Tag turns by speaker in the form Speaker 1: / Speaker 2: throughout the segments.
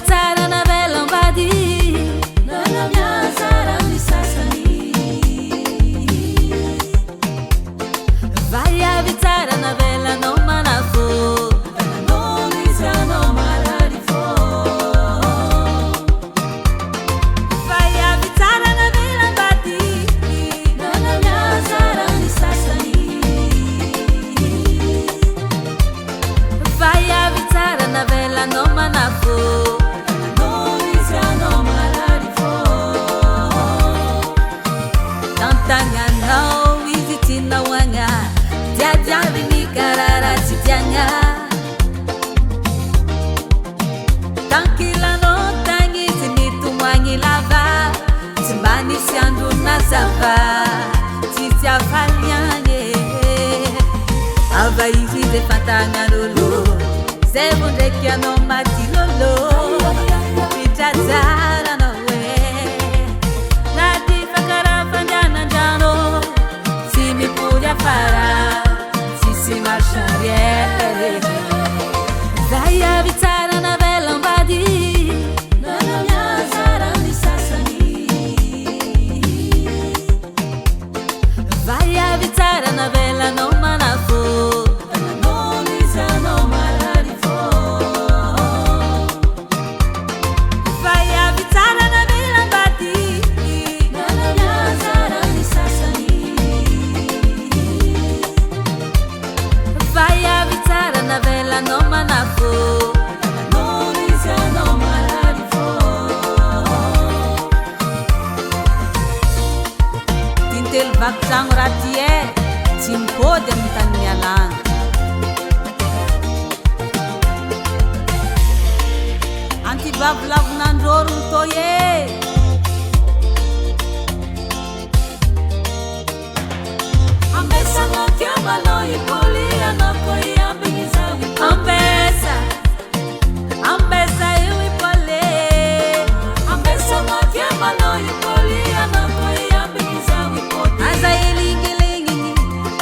Speaker 1: tsara navela ambady nana miazara misasany vai avy tsara navelanao manafo tananao izy anao marary fô vai avy tsara navela ambady nana miazara misasany vai avy tsara navelanao manafo Avaizi de fatanga lolo Zebu ndekia no mati lolo Pitazara no we Nati fakara fanjana jano Simi puya para Sisi marshariere Zaya vitara na vela mbadi Nana miazara misasani Vaya vitara na vela no manafo no manafo no lisa no mararifo tintel bakang ratie simpo dem tanyalan anti bablav nandroru toye ambesa no chiamalo i poli anakoya Ambessa, ambessa eu e pole Ambessa ma chiama noi poli Ana poi ambisa e poti Asa ilingi lingi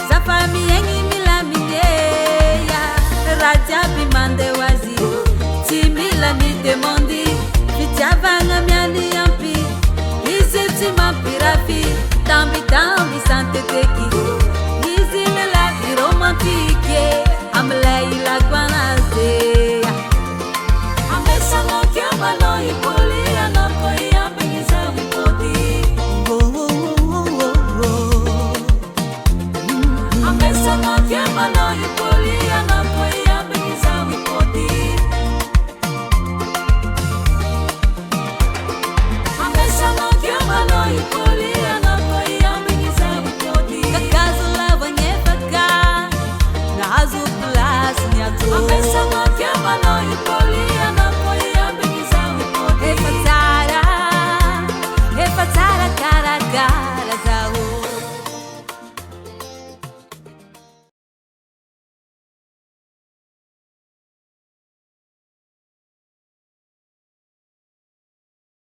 Speaker 1: Sa famiglia mi la mineia Raja bimande wazi Timila mi demondi Vitiavanga miani ampi Visiti mampirafi Tambi tambi sante teki Gizile la di romantike Amlei la guanazea Ambessa no chiama noi poli Ana poi ambisa e poti Ambessa no chiama noi poli